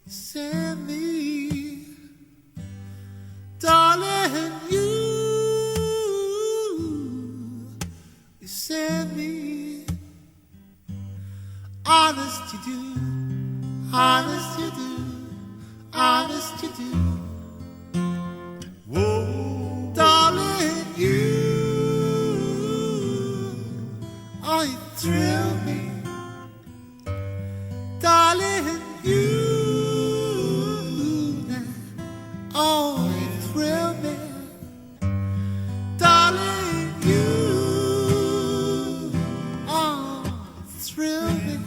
Send me, darling, you send me. Honest you do, honest you do, honest you do. Whoa, darling, oh, you thrill me, darling, oh, you thrill me, darling, oh, thrill me.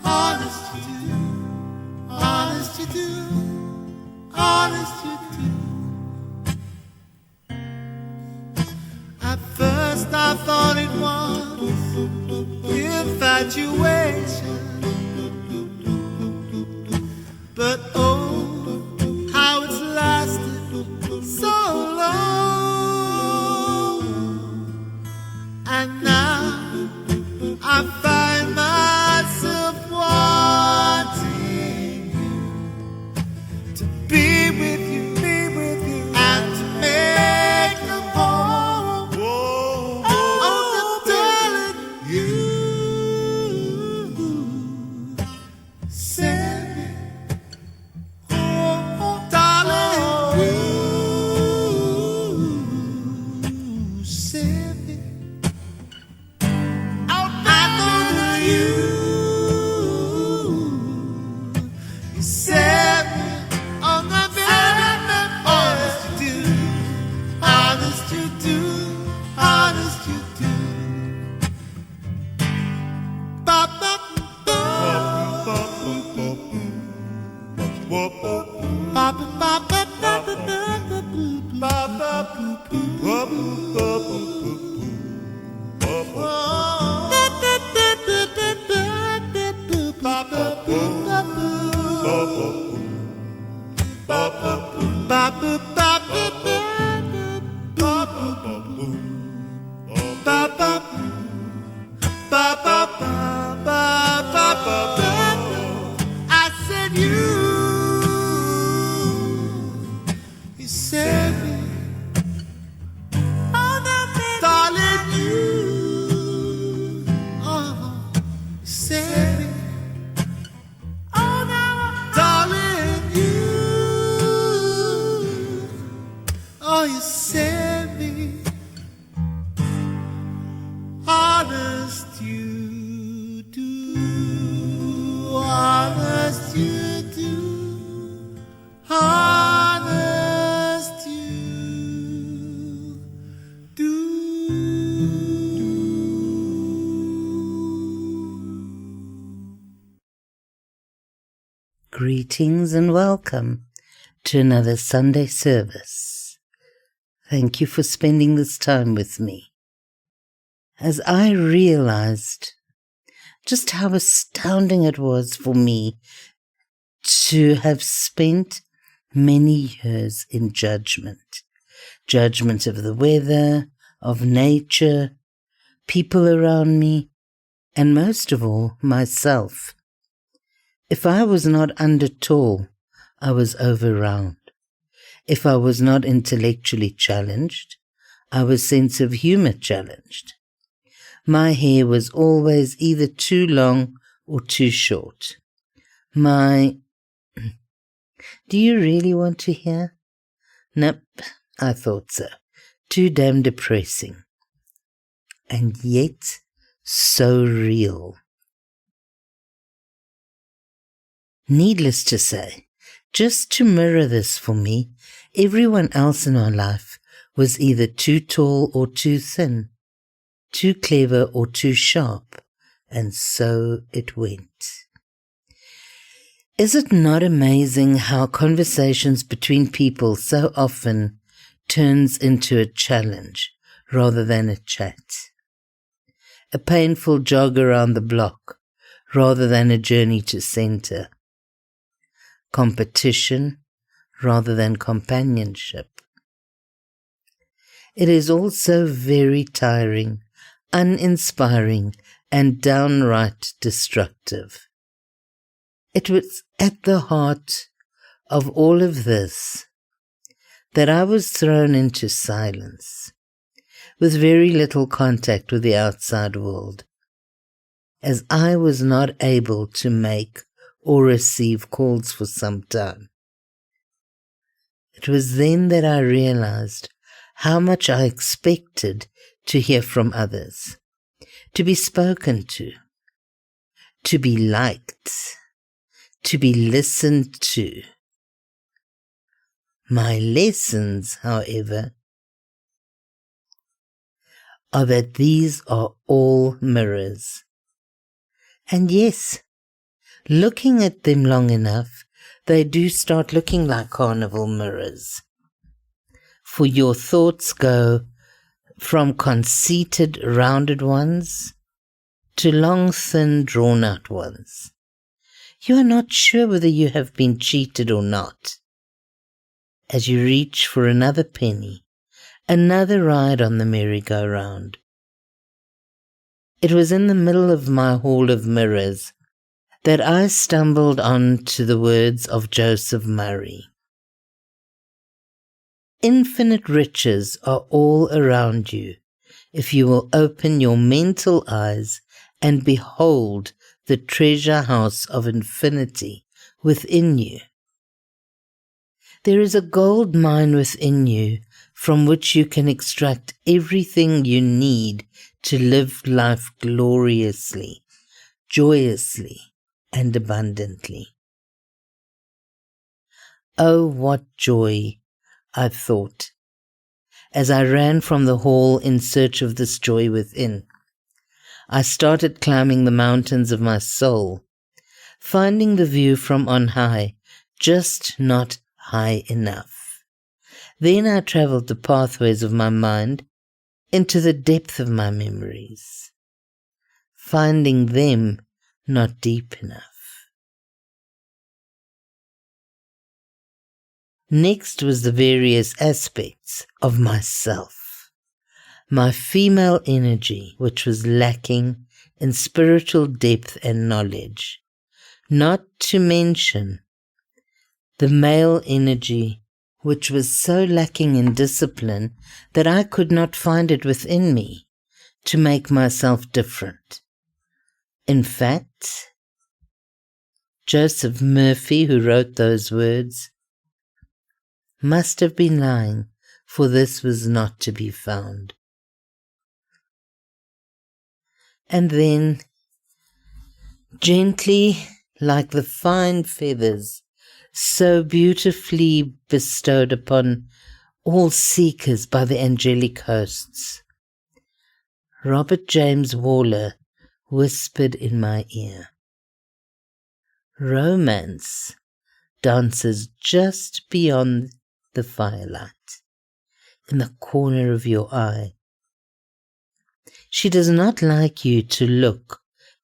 Honest you do, honest you do, honest you do. At first I thought it was infatuation, but oh, how it's lasted so long. And now I find myself wanting to be with you, and to make them whole. Whoa, oh, darling, you send me. Oh, darling, you send me. I know that you set me on the bed. Honest you do, honest you do, honest you do. Ba ba ba ba ba ba I said you said me, darling, you said me, darling, you said me. Honest you do, honest you do, honest you do. Greetings and welcome to another Sunday service. Thank you for spending this time with me. As I realized just how astounding it was for me to have spent many years in judgment of the weather, of nature, people around me, and most of all, myself. If I was not under tall, I was overround. If I was not intellectually challenged, I was sense of humor challenged. My hair was always either too long or too short. Do you really want to hear? Nope, I thought so. Too damn depressing. And yet, so real. Needless to say, just to mirror this for me, everyone else in our life was either too tall or too thin, too clever or too sharp, and so it went. Is it not amazing how conversations between people so often turns into a challenge rather than a chat? A painful jog around the block rather than a journey to center. Competition rather than companionship. It is also very tiring, uninspiring, and downright destructive. It was at the heart of all of this that I was thrown into silence, with very little contact with the outside world, as I was not able to make or receive calls for some time. It was then that I realized how much I expected to hear from others, to be spoken to be liked, to be listened to. My lessons, however, are that these are all mirrors. And yes, looking at them long enough, they do start looking like carnival mirrors. For your thoughts go from conceited, rounded ones to long, thin, drawn-out ones. You are not sure whether you have been cheated or not. As you reach for another penny, another ride on the merry-go-round. It was in the middle of my hall of mirrors that I stumbled on to the words of Joseph Murray. Infinite riches are all around you if you will open your mental eyes and behold the treasure house of infinity within you. There is a gold mine within you from which you can extract everything you need to live life gloriously, joyously, and abundantly. Oh, what joy, I thought, as I ran from the hall in search of this joy within. I started climbing the mountains of my soul, finding the view from on high, just not high enough. Then I traveled the pathways of my mind into the depth of my memories, finding them not deep enough. Next was the various aspects of myself. My female energy, which was lacking in spiritual depth and knowledge, not to mention the male energy, which was so lacking in discipline that I could not find it within me to make myself different. In fact, Joseph Murphy, who wrote those words, must have been lying, for this was not to be found. And then, gently, like the fine feathers, so beautifully bestowed upon all seekers by the angelic hosts, Robert James Waller whispered in my ear, "Romance dances just beyond the firelight, in the corner of your eye. She does not like you to look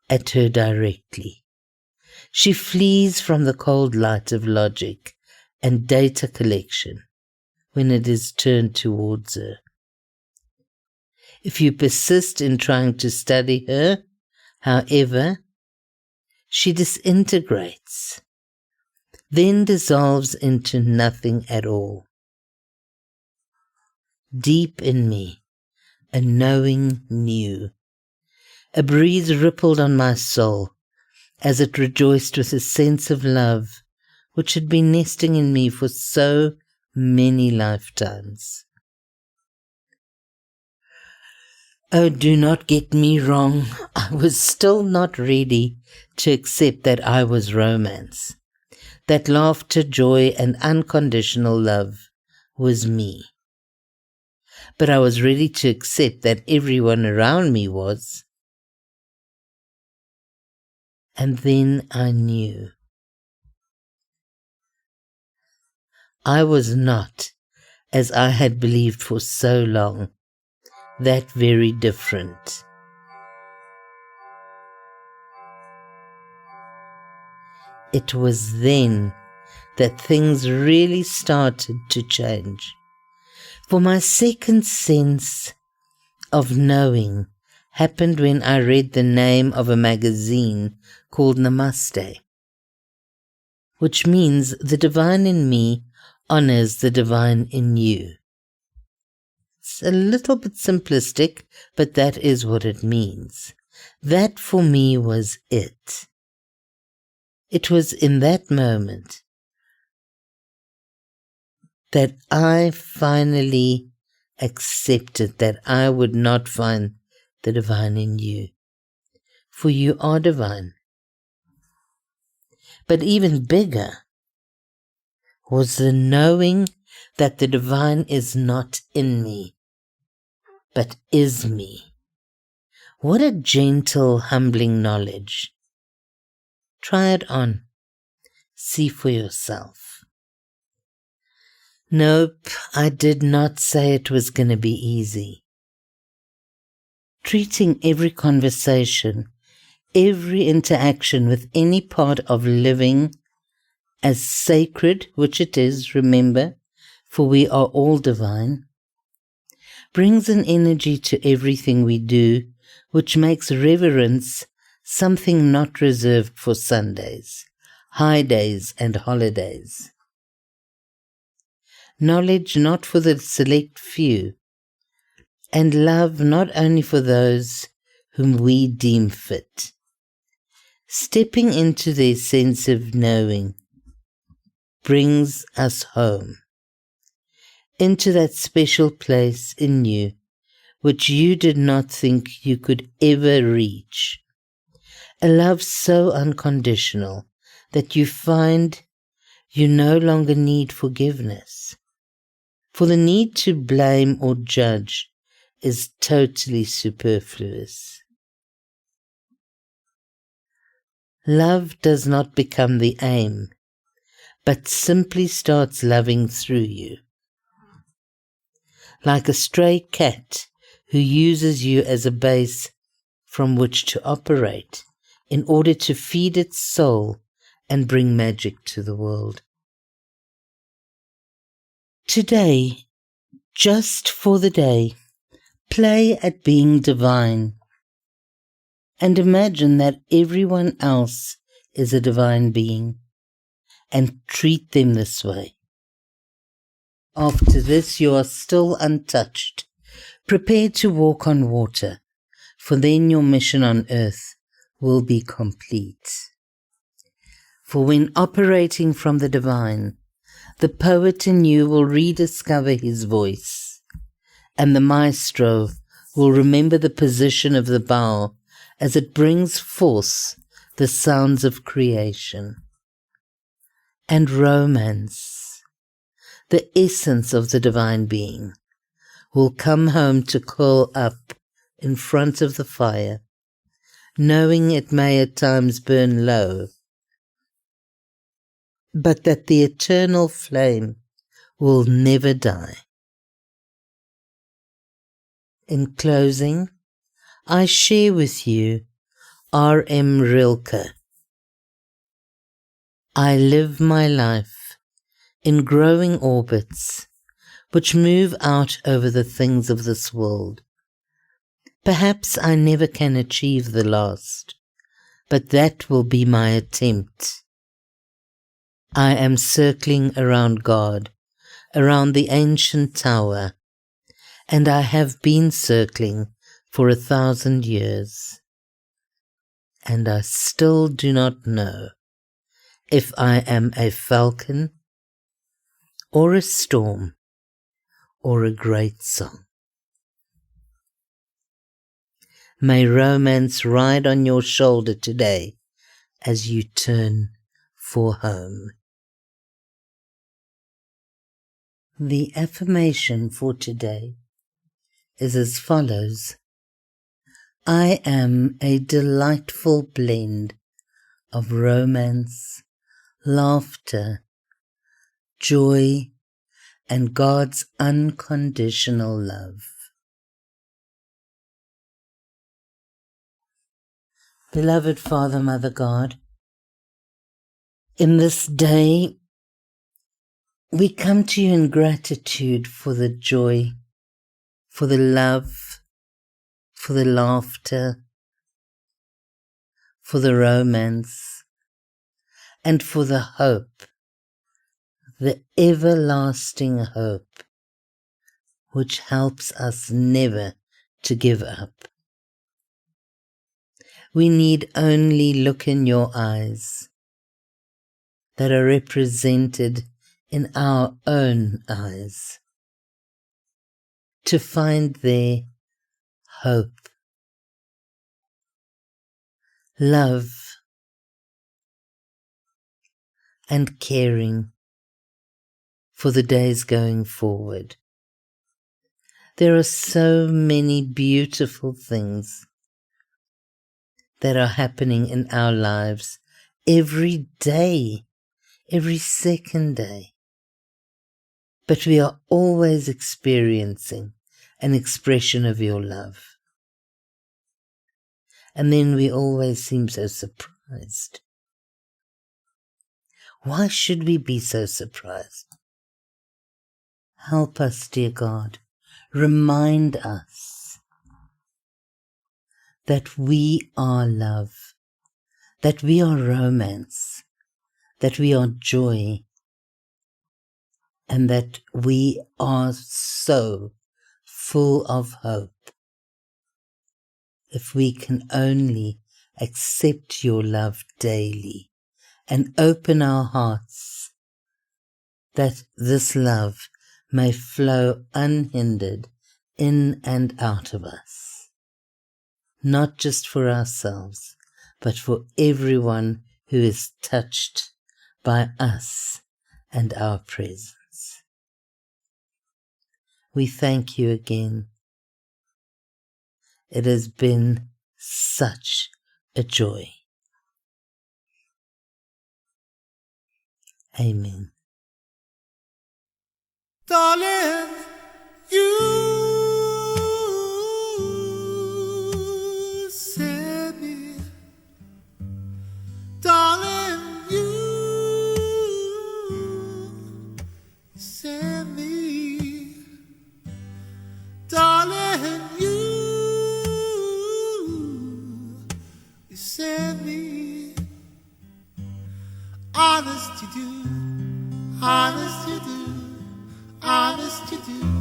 at her directly. She flees from the cold light of logic and data collection when it is turned towards her. If you persist in trying to study her, however, she disintegrates, then dissolves into nothing at all. Deep in me, a knowing knew. A breeze rippled on my soul as it rejoiced with a sense of love which had been nesting in me for so many lifetimes. Oh, do not get me wrong. I was still not ready to accept that I was romance, that laughter, joy, and unconditional love was me. But I was ready to accept that everyone around me was. And then I knew. I was not, as I had believed for so long, that very different. It was then that things really started to change. For my second sense of knowing happened when I read the name of a magazine called Namaste. which means the divine in me honors the divine in you. It's a little bit simplistic, but that is what it means. That for me was it. It was in that moment that I finally accepted that I would not find the divine in you, for you are divine. But even bigger was the knowing that the divine is not in me, but is me. What a gentle, humbling knowledge. Try it on. See for yourself. Nope, I did not say it was going to be easy. Treating every conversation, every interaction with any part of living as sacred, which it is, remember, for we are all divine, brings an energy to everything we do, which makes reverence something not reserved for Sundays, high days and holidays. Knowledge not for the select few, and love not only for those whom we deem fit. Stepping into their sense of knowing brings us home, into that special place in you which you did not think you could ever reach. A love so unconditional that you find you no longer need forgiveness. For the need to blame or judge is totally superfluous. Love does not become the aim, but simply starts loving through you. Like a stray cat who uses you as a base from which to operate in order to feed its soul and bring magic to the world. Today, just for the day, play at being divine and imagine that everyone else is a divine being and treat them this way. After this, you are still untouched. Prepare to walk on water, for then your mission on earth will be complete. For when operating from the divine, the poet in you will rediscover his voice, and the maestro will remember the position of the bow as it brings forth the sounds of creation. And romance, the essence of the divine being, will come home to curl up in front of the fire, knowing it may at times burn low, but that the eternal flame will never die. In closing, I share with you R.M. Rilke. I live my life in growing orbits which move out over the things of this world. Perhaps I never can achieve the last, but that will be my attempt. I am circling around God, around the ancient tower, and I have been circling for 1,000 years, and I still do not know if I am a falcon or a storm or a great song. May romance ride on your shoulder today as you turn for home. The affirmation for today is as follows. I am a delightful blend of romance, laughter, joy, and God's unconditional love. Beloved Father, Mother God, in this day, we come to you in gratitude for the joy, for the love, for the laughter, for the romance, and for the hope, the everlasting hope, which helps us never to give up. We need only look in your eyes that are represented in our own eyes to find there hope, love, and caring for the days going forward. There are so many beautiful things that are happening in our lives every day, every second day. But we are always experiencing an expression of your love. And then we always seem so surprised. Why should we be so surprised? Help us, dear God. Remind us that we are love, that we are romance, that we are joy, and that we are so full of hope. If we can only accept your love daily and open our hearts, that this love may flow unhindered in and out of us, not just for ourselves, but for everyone who is touched by us and our presence. We thank you again. It has been such a joy. Amen. Darling, you send me. Darling, you send me. Darling, you send me. Honest you do, honest you do, honest you do.